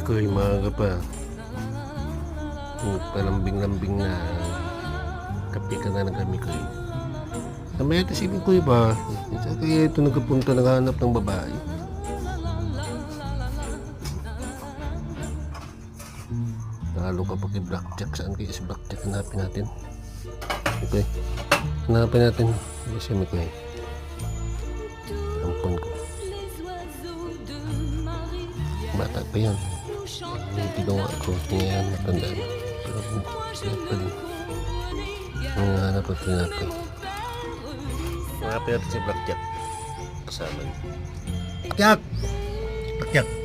Koy, maaga pa. Palambing-lambing na. Kape ka na ng kami, Koy. Kamaya tasipin, Koy ba? Kaya ito nagkapunta, naghahanap ng babae. Talo ka pa kay Blackjack. Saan kaya si Blackjack? Hanapin natin. Okay. Hanapin natin. Kasi may Koy. Ampon ko. Bata pa yan. Hindi ko nga ako. Ngayon matanda na. Pero siyempre ang hanap at tinapay. Hanapin natin si Blackjack. Kasama niya. Blackjack! Blackjack!